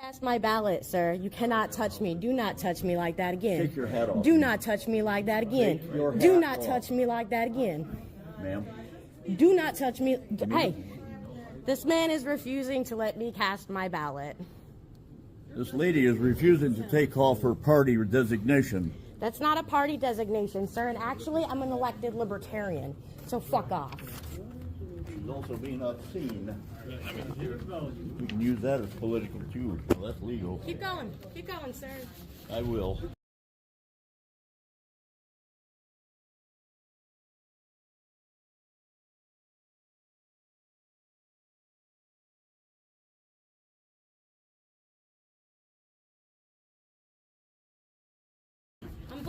Cast my ballot, sir. You cannot touch me. Do not touch me like that again. Take your hat off. Do not touch me like that again. Take your Do hat not off. touch me like that again. Ma'am. Do not touch me. Hey, this man is refusing to let me cast my ballot. This lady is refusing to take off her party designation. That's not a party designation, sir. And actually, I'm an elected libertarian. So fuck off. She's also being obscene. We can use that as political too. Well, that's legal. Keep going. Keep going, sir. I will.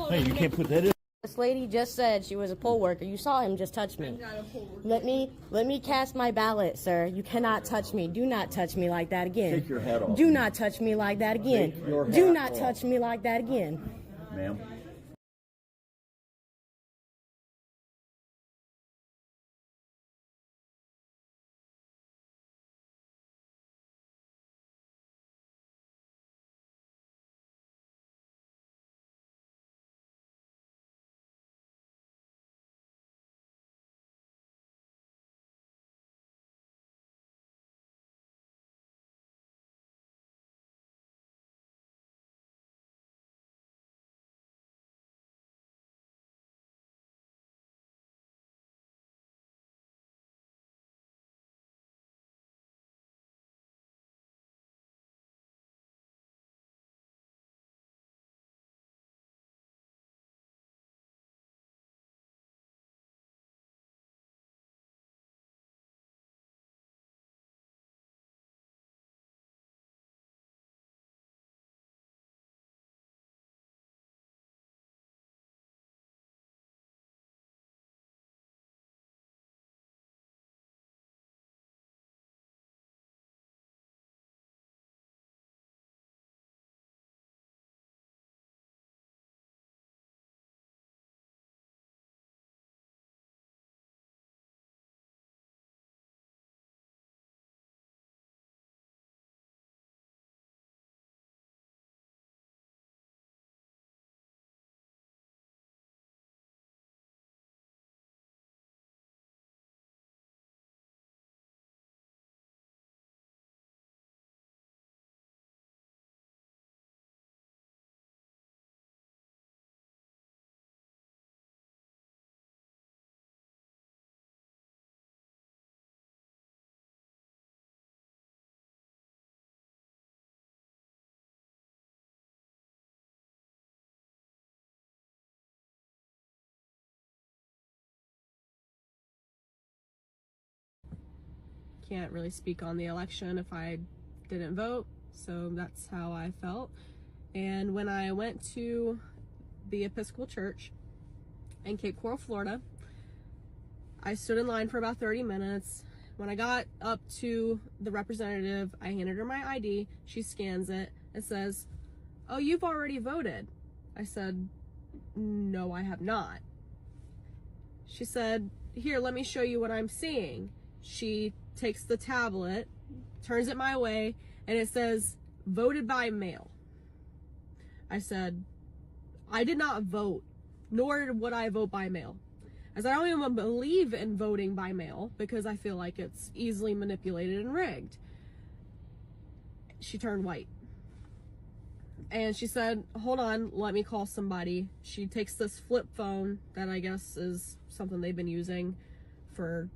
Hey, you can't put that in. This lady just said she was a poll worker. You saw him just touch me. I'm not a poll worker. Let me cast my ballot, sir. You cannot touch me. Do not touch me like that again. Take your hat off. Do not touch me like that again. Take your Do hat not off. touch me like that again. Ma'am. Can't really speak on the election if I didn't vote, so that's how I felt. And when I went to the Episcopal Church in Cape Coral, Florida, I stood in line for about 30 minutes. When I got up to the representative, I handed her my ID. She scans it and says, "Oh, you've already voted." I said, "No, I have not." She said, "Here, let me show you what I'm seeing." She takes the tablet, turns it my way, and it says, "Voted by mail." I said, "I did not vote, nor would I vote by mail." As I don't even believe in voting by mail because I feel like it's easily manipulated and rigged. She turned white. And she said, "Hold on, let me call somebody." She takes this flip phone that I guess is something they've been using for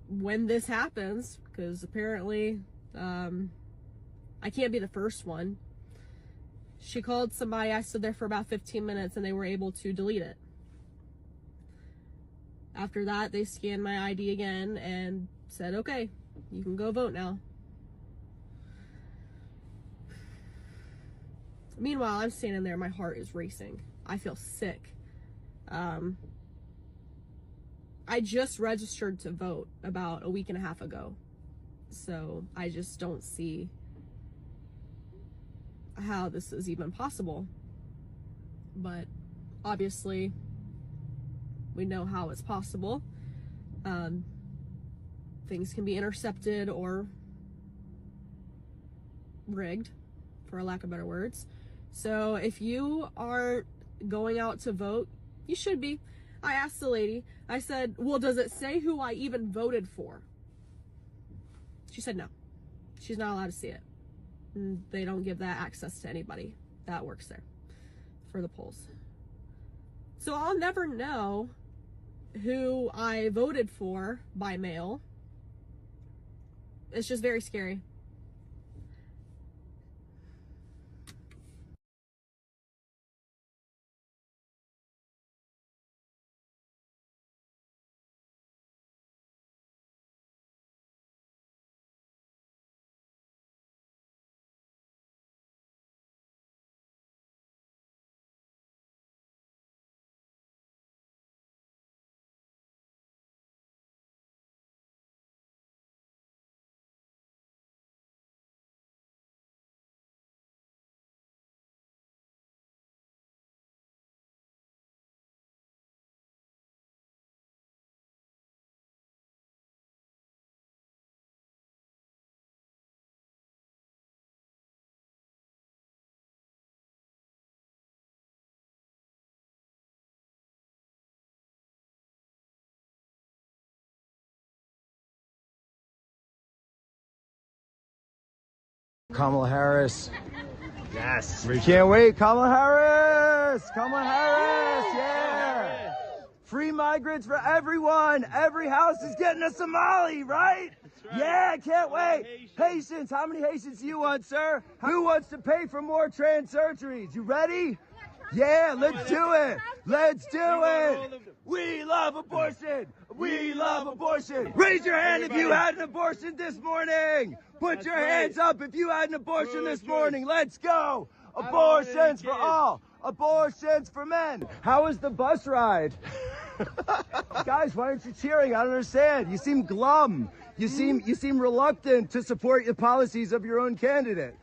when this happens, because apparently I can't be the first one. She called somebody. I stood there for about 15 minutes and they were able to delete it. After that, they scanned my ID again and said, "Okay, you can go vote now." Meanwhile, I'm standing there, my heart is racing. I feel sick. I just registered to vote about a week and a half ago. So I just don't see how this is even possible. But obviously, we know how it's possible. Things can be intercepted or rigged, for lack of better words. So if you aren't going out to vote, you should be. I asked the lady, I said, well, does it say who I even voted for? She said no. She's not allowed to see it. And they don't give that access to anybody that works there for the polls. So I'll never know who I voted for by mail. It's just very scary. Kamala Harris. Yes. We can't wait. Kamala Harris. Kamala Harris. Yeah. Free migrants for everyone. Every house is getting a Somali, right? Yeah, can't wait. Haitians. How many Haitians do you want, sir? Who wants to pay for more trans surgeries? You ready? Yeah, let's do it. Let's do it. We love abortion. We love abortion. Raise your hand if you had an abortion this morning. Put your hands up if you had an abortion this morning. Let's go. Abortions for all. Abortions for men. How was the bus ride? Guys, why aren't you cheering? I don't understand. You seem glum. You seem reluctant to support the policies of your own candidate.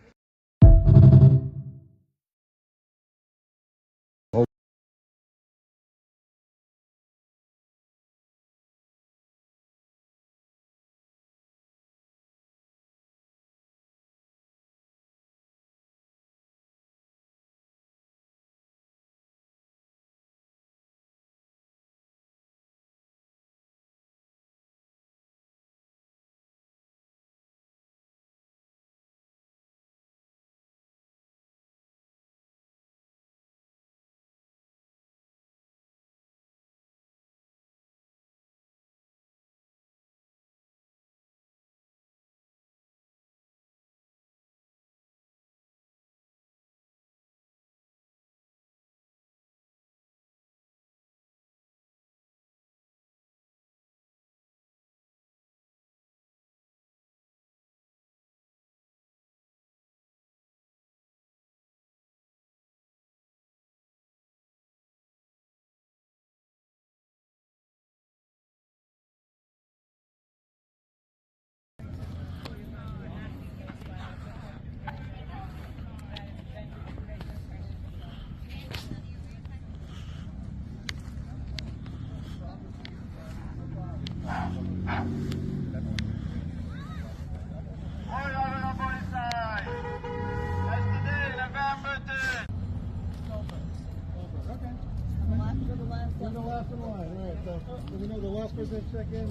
We're the last in line. All right, so we know the last person to check in.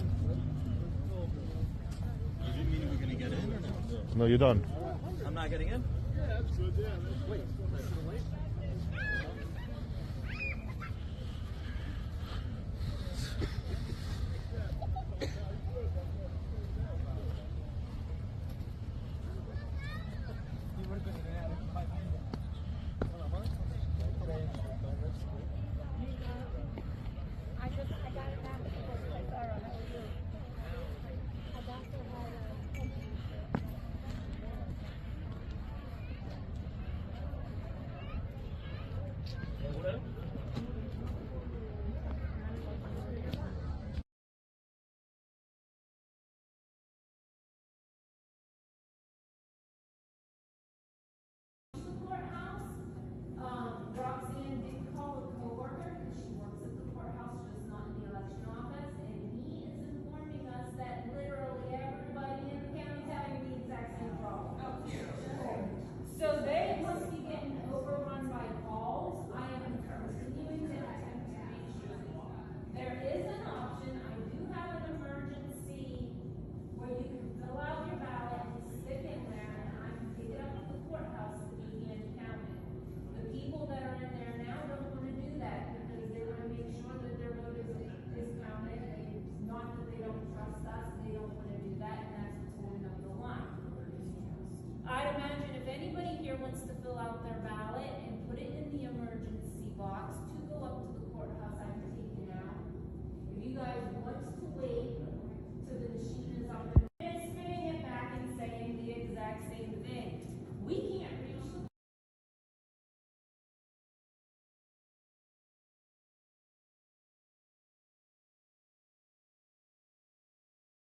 You didn't mean you were going to get in or no? No, you're done. I'm not getting in? Yeah, that's good. Yeah. Wait.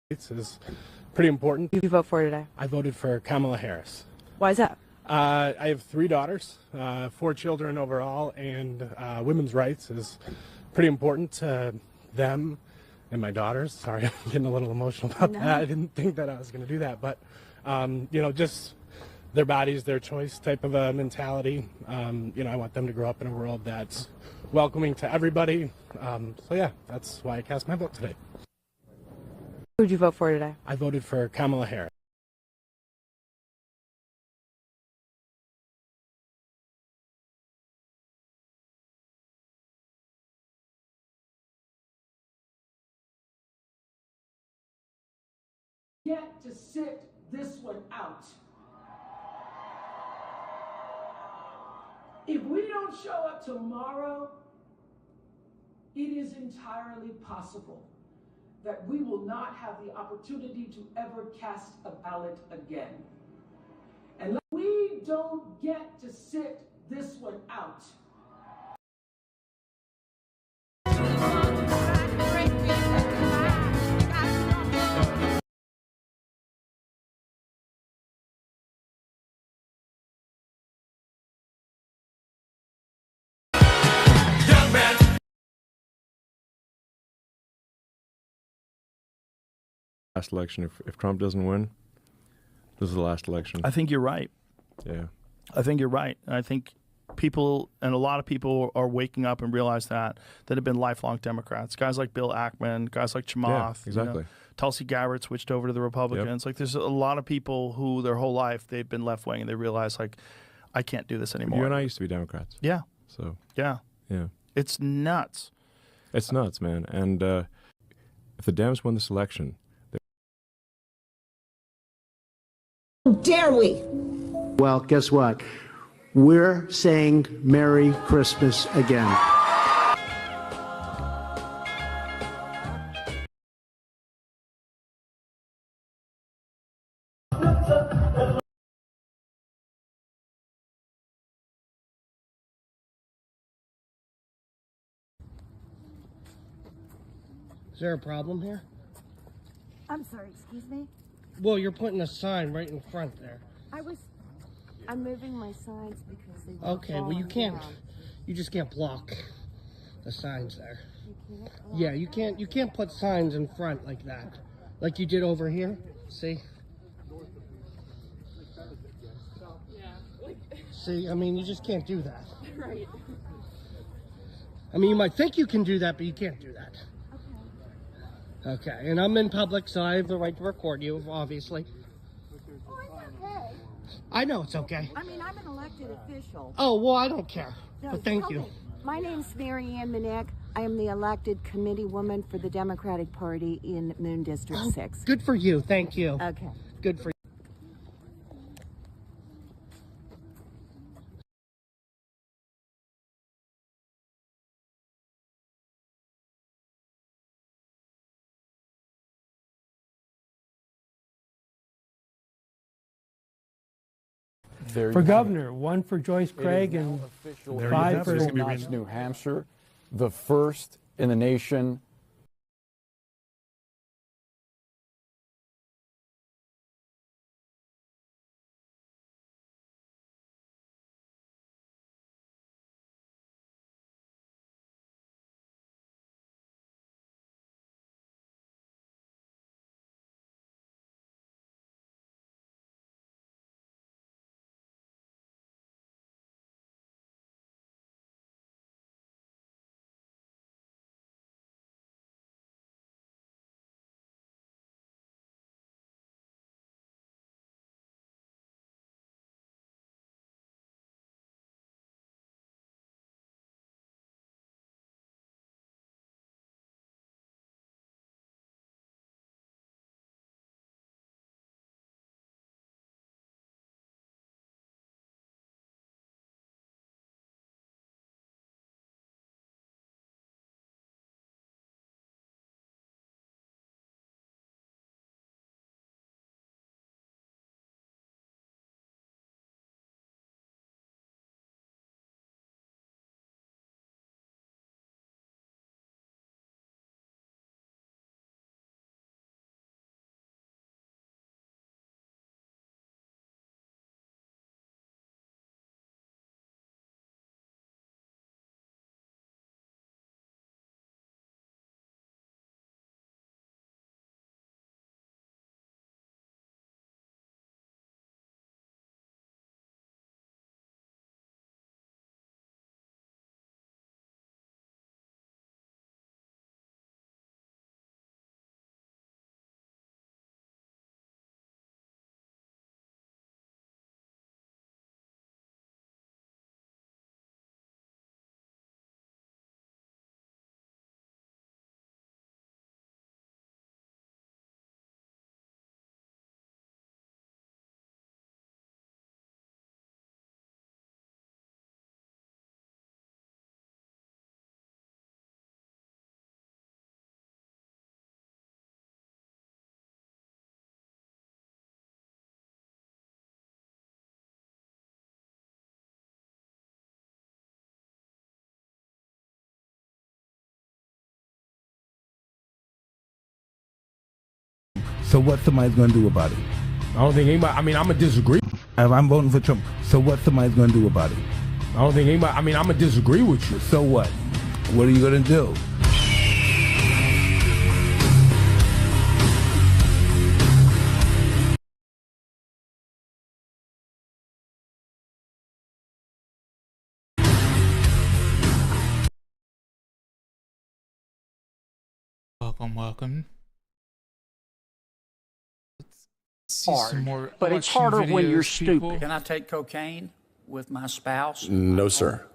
is pretty important. Who did you vote for today? I voted for Kamala Harris. Why is that? I have 3 daughters, 4 children overall, and women's rights is pretty important to them and my daughters. Sorry, I'm getting a little emotional about that. I didn't think that I was going to do that, but just their bodies, their choice type of a mentality. I want them to grow up in a world that's welcoming to everybody. So yeah, that's why I cast my vote today. Who did you vote for today? I voted for Kamala Harris. Get to sit this one out. If we don't show up tomorrow, it is entirely possible that we will not have the opportunity to ever cast a ballot again. And we don't get to sit this one out. Last election. If Trump doesn't win, this is the last election. I think you're right. Yeah. I think you're right. I think people, and a lot of people are waking up and realize that have been lifelong Democrats. Guys like Bill Ackman, guys like Chamath. Yeah, exactly. Tulsi Gabbard switched over to the Republicans. Like, there's a lot of people who their whole life they've been left wing and they realize, like, I can't do this anymore. You and I used to be Democrats. Yeah. So. Yeah. Yeah. It's nuts. It's nuts, man. And if the Dems win this election, dare we? Well, guess what? We're saying Merry Christmas again. Is there a problem here? I'm sorry, excuse me? Well, you're putting a sign right in front there. I'm moving my signs because they were Okay, well, you falling can't, down. you just can't block the signs there. You can't? Yeah, you can't put signs in front like that. Like you did over here, see? See, I mean, you just can't do that. Right. I mean, you might think you can do that, but you can't do that. Okay, and I'm in public, so I have the right to record you, obviously. Oh, it's okay. I know it's okay. I mean, I'm an elected official. Oh, well, I don't care, No, but thank tell you. me. My name's Mary Ann Minek. I am the elected committee woman for the Democratic Party in Moon District 6. Good for you, thank you. Okay. Good for you. For governor, 1 for Joyce Craig and 5 for New Hampshire, the first in the nation So what somebody's going to do about it? I don't think anybody, I mean, I'm going to disagree. If I'm voting for Trump, so what somebody's going to do about it? I don't think anybody, I mean, I'm going to disagree with you. So what? What are you going to do? Welcome. Let's see some more. But it's election harder when you're videos, people. stupid. Can I take cocaine with my spouse? No, sir.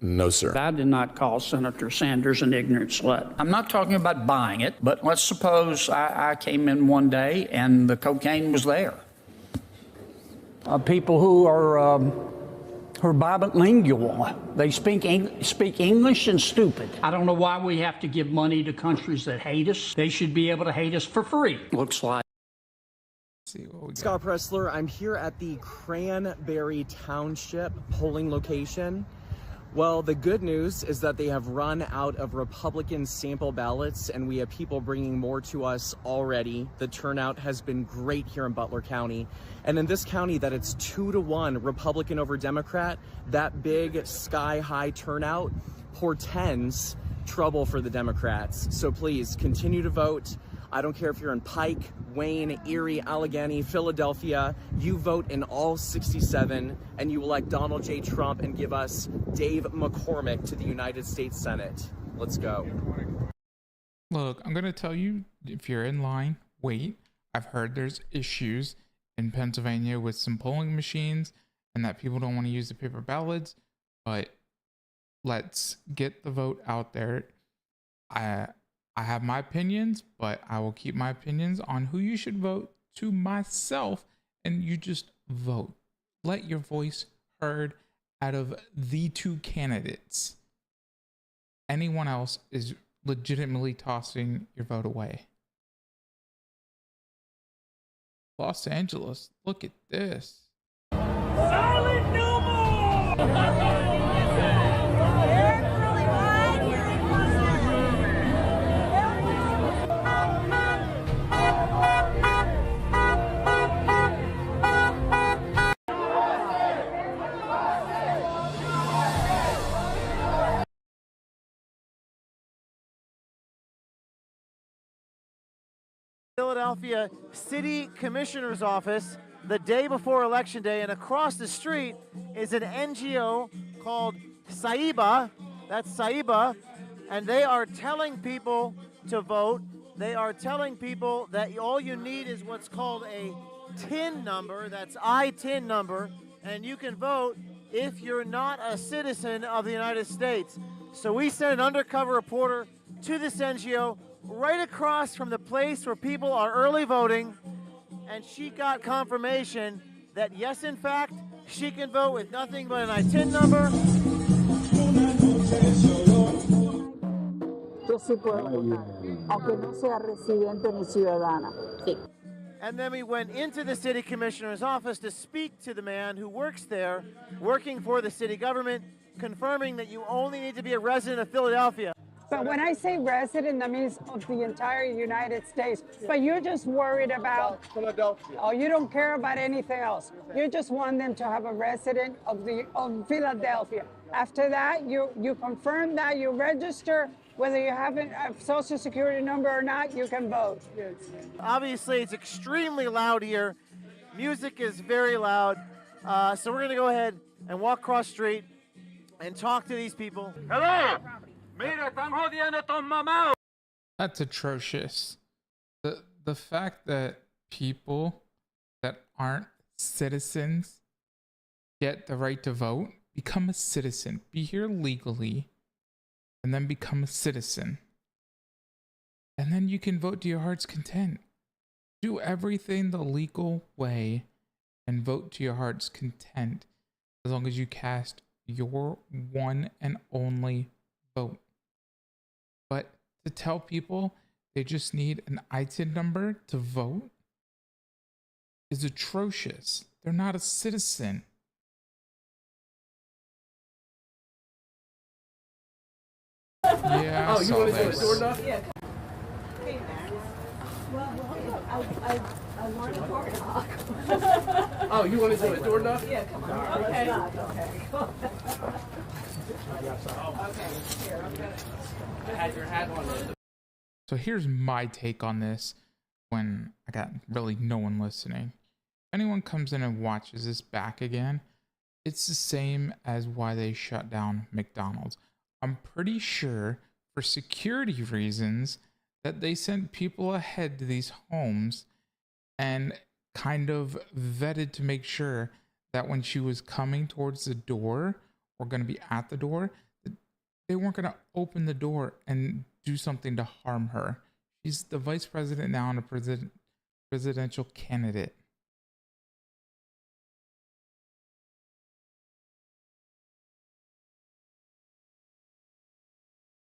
No, sir. I did not call Senator Sanders an ignorant slut. I'm not talking about buying it, but let's suppose I came in one day and the cocaine was there. People who are bilingual, they speak English and stupid. I don't know why we have to give money to countries that hate us. They should be able to hate us for free. Looks like. Scott Pressler, I'm here at the Cranberry Township polling location. Well, the good news is that they have run out of Republican sample ballots, and we have people bringing more to us already. The turnout has been great here in Butler County. And in this county that it's 2-1 Republican over Democrat, that big sky-high turnout portends trouble for the Democrats. So please continue to vote. I don't care if you're in Pike, Wayne, Erie, Allegheny, Philadelphia. You vote in all 67, and you elect Donald J. Trump and give us Dave McCormick to the United States Senate. Let's go. Look, I'm going to tell you, if you're in line, wait. I've heard there's issues in Pennsylvania with some polling machines and that people don't want to use the paper ballots, but let's get the vote out there. I have my opinions, but I will keep my opinions on who you should vote to myself, and you just vote. Let your voice heard out of the two candidates. Anyone else is legitimately tossing your vote away. Los Angeles, look at this. Silent no more! Philadelphia City Commissioner's office the day before Election Day, and across the street is an NGO called Saiba. That's Saiba, and they are telling people to vote. They are telling people that all you need is what's called a TIN number. That's I-TIN number, and you can vote if you're not a citizen of the United States. So we sent an undercover reporter to this NGO right across from the place where people are early voting, and she got confirmation that yes, in fact, she can vote with nothing but an I-TIN number. Yo sí puedo votar, aunque no sea residente ni ciudadana. Sí. And then we went into the city commissioner's office to speak to the man who works there, working for the city government, confirming that you only need to be a resident of Philadelphia. But when I say resident, that means of the entire United States. But you're just worried about Philadelphia. Oh, you don't care about anything else. You just want them to have a resident of Philadelphia. After that, you confirm that, you register, whether you have a social security number or not, you can vote. Obviously, it's extremely loud here. Music is very loud. So we're going to go ahead and walk across the street and talk to these people. Hello! That's atrocious. The fact that people that aren't citizens get the right to vote, become a citizen, be here legally, and then become a citizen. And then you can vote to your heart's content. Do everything the legal way and vote to your heart's content, as long as you cast your one and only vote. But to tell people they just need an I-TIN number to vote is atrocious. They're not a citizen. Yeah, I saw this. Yeah. Hey, Max. I want a door knock. Oh, you want to do a door knock? Yeah, come on. Okay. I had your hat on. So here's my take on this when I got really no one listening. If anyone comes in and watches this back again, it's the same as why they shut down McDonald's. I'm pretty sure for security reasons that they sent people ahead to these homes and kind of vetted to make sure that when she was coming towards the door or going to be at the door, they weren't going to open the door and do something to harm her. She's the vice president now and a presidential candidate.